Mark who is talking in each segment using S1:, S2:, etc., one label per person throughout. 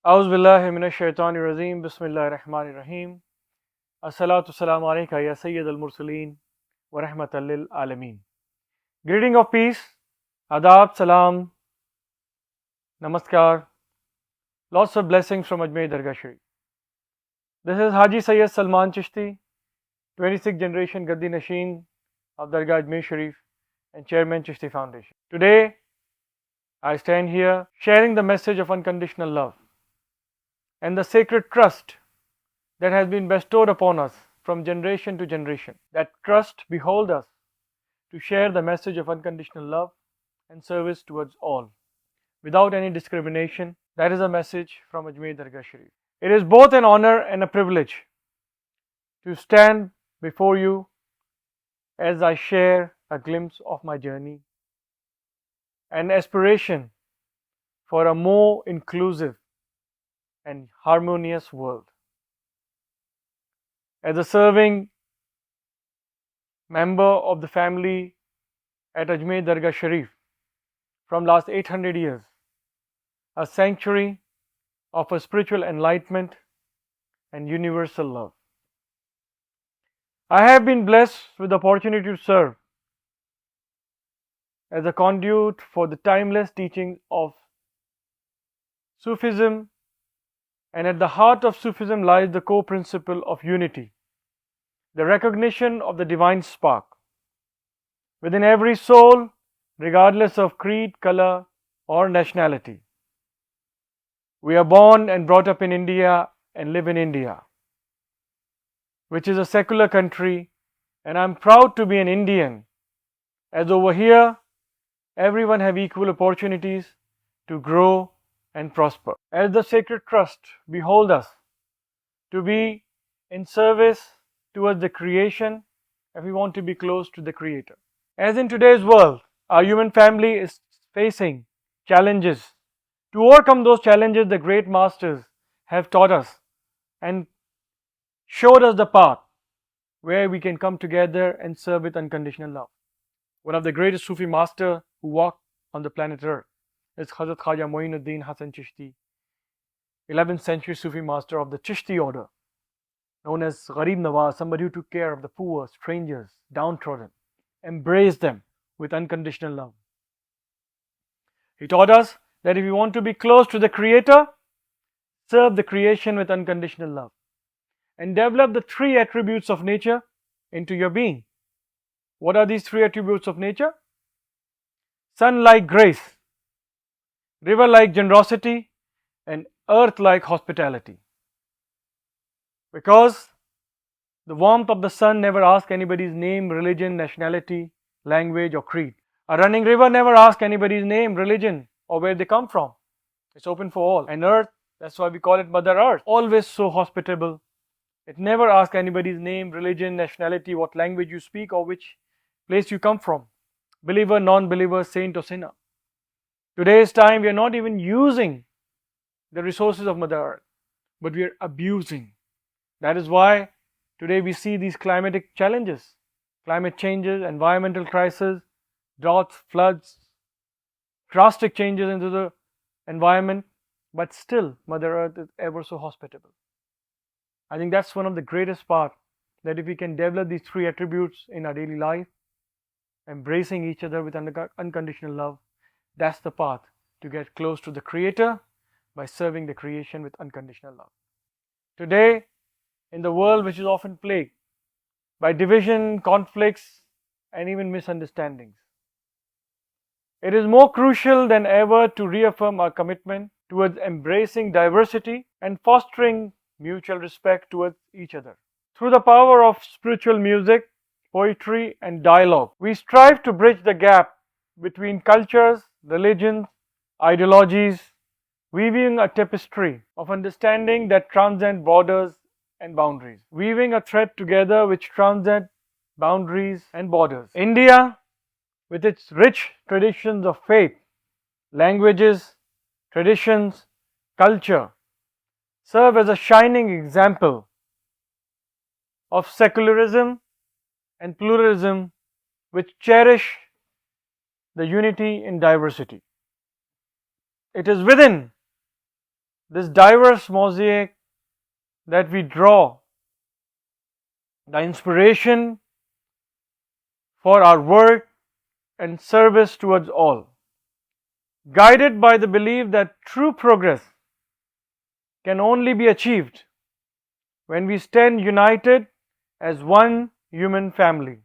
S1: أعوذ بالله من الشيطان الرجيم بسم الله الرحمن الرحيم الصلاة والسلام عليك يا سيد المرسلين ورحمة للعالمين. Greeting of peace, adab, salam, namaskar, lots of blessings from Ajmer Dargah Sharif. This is Haji Sayyid Salman Chishti, 26th generation Gaddi Nasheen of Dargah Ajmer Sharif and Chairman Chishti Foundation. Today I stand here sharing the message of unconditional love and the sacred trust that has been bestowed upon us from generation to generation. That trust behold us to share the message of unconditional love and service towards all without any discrimination. That is a message from Ajmer Dargah Sharif. It is both an honor and a privilege to stand before you as I share a glimpse of my journey, an aspiration for a more inclusive and harmonious world. As a serving member of the family at Ajmer Dargah Sharif from last 800 years, a sanctuary of a spiritual enlightenment and universal love. I have been blessed with the opportunity to serve as a conduit for the timeless teachings of Sufism, and at the heart of Sufism lies the core principle of unity, the recognition of the divine spark within every soul, regardless of creed, color, or nationality. We are born and brought up in India and live in India, which is a secular country, and I'm proud to be an Indian, as over here everyone have equal opportunities to grow and prosper. As the sacred trust behold us to be in service towards the creation, if we want to be close to the Creator. As in today's world, our human family is facing challenges. To overcome those challenges, the great masters have taught us and showed us the path where we can come together and serve with unconditional love. One of the greatest Sufi masters who walked on the planet Earth is Hazrat Khaja Moinuddin Hasan Chishti, 11th century Sufi master of the Chishti order, known as Gharib Nawaz, somebody who took care of the poor, strangers, downtrodden, embraced them with unconditional love. He taught us that if you want to be close to the Creator, serve the creation with unconditional love and develop the three attributes of nature into your being. What are these three attributes of nature? Sun like grace, river like generosity, and earth like hospitality. Because the warmth of the sun never asks anybody's name, religion, nationality, language, or creed. A running river never asks anybody's name, religion, or where they come from. It's open for all. And earth, that's why we call it Mother Earth, always so hospitable. It never asks anybody's name, religion, nationality, what language you speak, or which place you come from. Believer, non-believer, saint or sinner. Today's time, we are not even using the resources of Mother Earth, but we are abusing. That is why today we see these climatic challenges, climate changes, environmental crisis, droughts, floods, drastic changes into the environment, but still Mother Earth is ever so hospitable. I think that's one of the greatest part, that if we can develop these three attributes in our daily life, embracing each other with unconditional love, that's the path to get close to the Creator by serving the creation with unconditional love. Today, in the world which is often plagued by division, conflicts, and even misunderstandings, it is more crucial than ever to reaffirm our commitment towards embracing diversity and fostering mutual respect towards each other. Through the power of spiritual music, poetry, and dialogue, we strive to bridge the gap between cultures, religions, ideologies, weaving a tapestry of understanding that transcends borders and boundaries, weaving a thread together which transcends boundaries and borders. India, with its rich traditions of faith, languages, traditions, culture, serve as a shining example of secularism and pluralism which cherish the unity in diversity. It is within this diverse mosaic that we draw, the inspiration for our work and service towards all, guided by the belief that true progress can only be achieved when we stand united as one human family,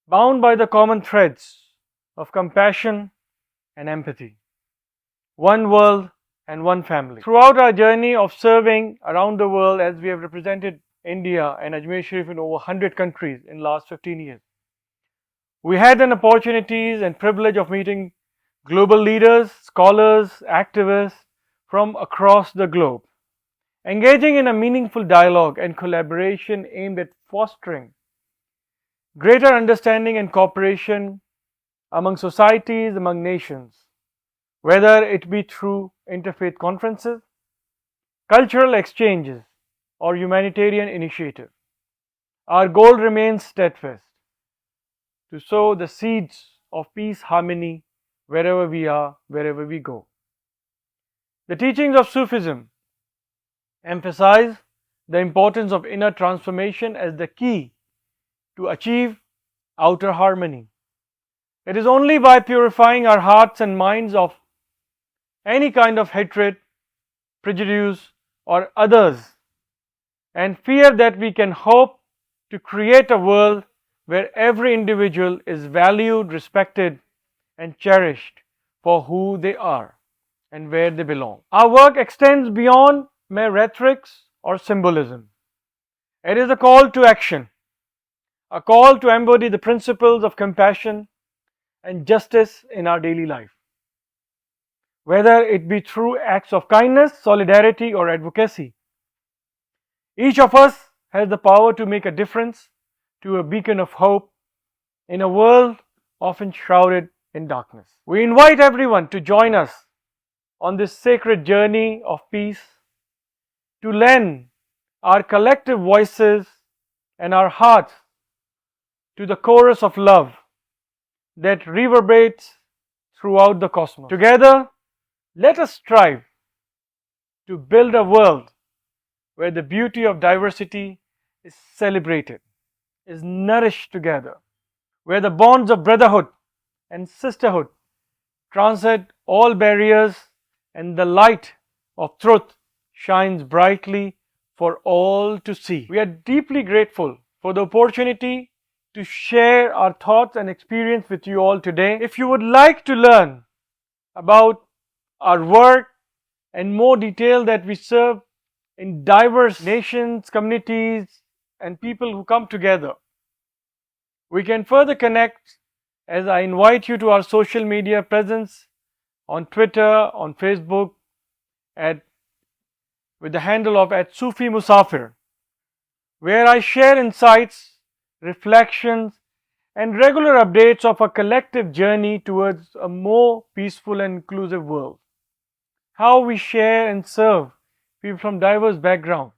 S1: bound by the common threads of compassion and empathy. One world and one family. Throughout our journey of serving around the world, as we have represented India and Ajmer Sharif in over 100 countries in the last 15 years, we had an opportunities and privilege of meeting global leaders, scholars, activists from across the globe, engaging in a meaningful dialogue and collaboration aimed at fostering greater understanding and cooperation among societies, among nations, whether it be through interfaith conferences, cultural exchanges, or humanitarian initiatives. Our goal remains steadfast: to sow the seeds of peace, harmony, wherever we are, wherever we go. The teachings of Sufism emphasize the importance of inner transformation as the key to achieve outer harmony. It is only by purifying our hearts and minds of any kind of hatred, prejudice, or others, and fear that we can hope to create a world where every individual is valued, respected, and cherished for who they are and where they belong. Our work extends beyond mere rhetorics or symbolism. It is a call to action, a call to embody the principles of compassion and justice in our daily life, whether it be through acts of kindness, solidarity, or advocacy. Each of us has the power to make a difference, to a beacon of hope in a world often shrouded in darkness. We invite everyone to join us on this sacred journey of peace, to lend our collective voices and our hearts to the chorus of love that reverberates throughout the cosmos. Together, let us strive to build a world where the beauty of diversity is celebrated, is nourished together, where the bonds of brotherhood and sisterhood transcend all barriers and the light of truth shines brightly for all to see. We are deeply grateful for the opportunity to share our thoughts and experience with you all today. If you would like to learn about our work and more detail that we serve in diverse nations, communities, and people who come together, we can further connect as I invite you to our social media presence on Twitter, on Facebook, with the handle of @SufiMusafir, where I share insights, reflections, and regular updates of a collective journey towards a more peaceful and inclusive world. How we share and serve people from diverse backgrounds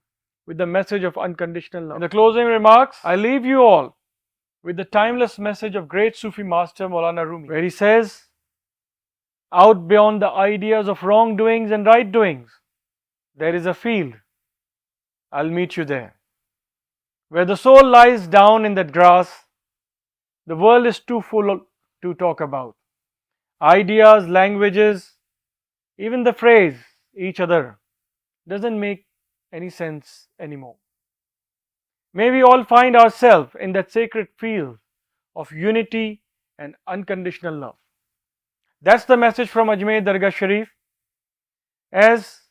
S1: with the message of unconditional love. In the closing remarks, I leave you all with the timeless message of great Sufi master Maulana Rumi, where he says, "Out beyond the ideas of wrongdoings and right doings, there is a field. I'll meet you there. Where the soul lies down in that grass, the world is too full to talk about. Ideas, languages, even the phrase each other doesn't make any sense anymore. May we all find ourselves in that sacred field of unity and unconditional love." That's the message from Ajmer Dargah Sharif, as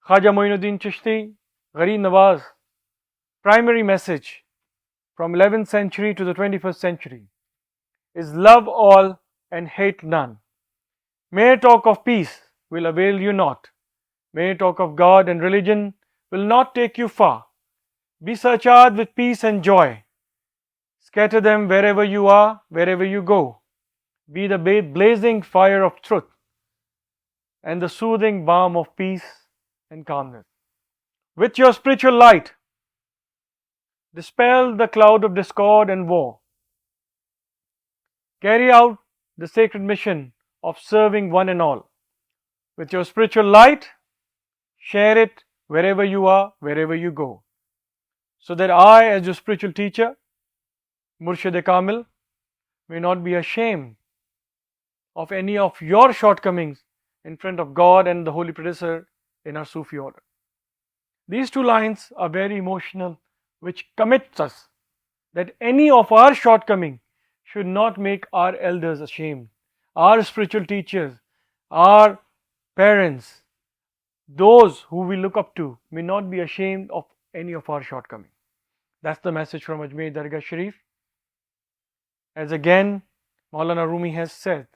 S1: Khaja Moinuddin Chishti, Gharib Nawaz, primary message from 11th century to the 21st century is love all and hate none. Mere talk of peace will avail you not. Mere talk of God and religion will not take you far. Be surcharged with peace and joy. Scatter them wherever you are, wherever you go. Be the blazing fire of truth and the soothing balm of peace and calmness. With your spiritual light, dispel the cloud of discord and war. Carry out the sacred mission of serving one and all. With your spiritual light, Share it wherever you are, wherever you go, so that I, as your spiritual teacher, Murshid Kamil, may not be ashamed of any of your shortcomings in front of God and the holy predecessor in our Sufi order. These two lines are very emotional, which commits us that any of our shortcoming should not make our elders ashamed. Our spiritual teachers, our parents, those who we look up to may not be ashamed of any of our shortcomings. That's the message from Ajmer Dargah Sharif. As again Maulana Rumi has said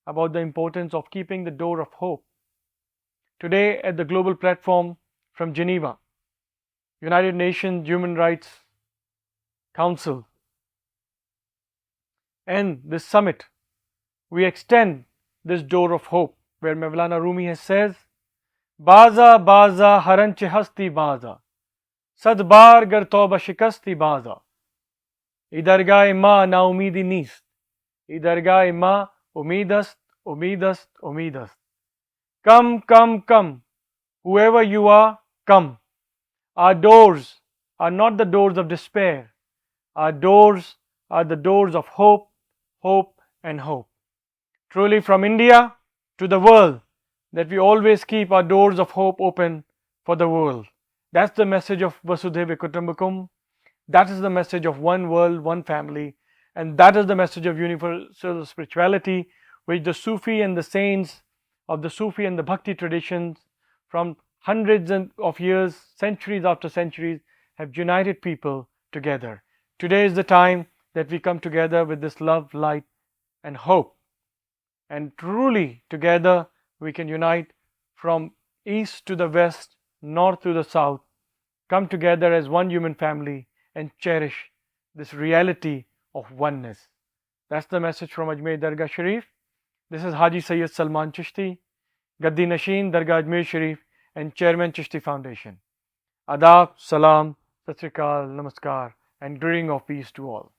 S1: about the importance of keeping the door of hope. Today at the global platform from Geneva, United Nations Human Rights Council, and this summit, we extend this door of hope where Maulana Rumi has says, Baza baza haranche hasti baza, sadbar gar toba shikasti baza, idargah ma na umidi nist, idargah ma umidast, umidast, umidast. Come, come, come, whoever you are, come. Our doors are not the doors of despair. Our doors are the doors of hope, hope and hope. Truly from India to the world, that we always keep our doors of hope open for the world. That's the message of Vasudhaiva Kutumbakum. That is the message of one world, one family. And that is the message of universal spirituality, which the Sufi and the saints of the Sufi and the Bhakti traditions from hundreds of years, centuries after centuries, have united people together. Today is the time that we come together with this love, light and hope. And truly together we can unite from east to the west, north to the south, come together as one human family and cherish this reality of oneness. That's the message from Ajmer Dargah Sharif. This is Haji Sayyid Salman Chishti, Gaddi Nashin Dargah Ajmer Sharif and Chairman Chishti Foundation. Adab, Salam, Sat Sri Akal, Namaskar and greeting of peace to all.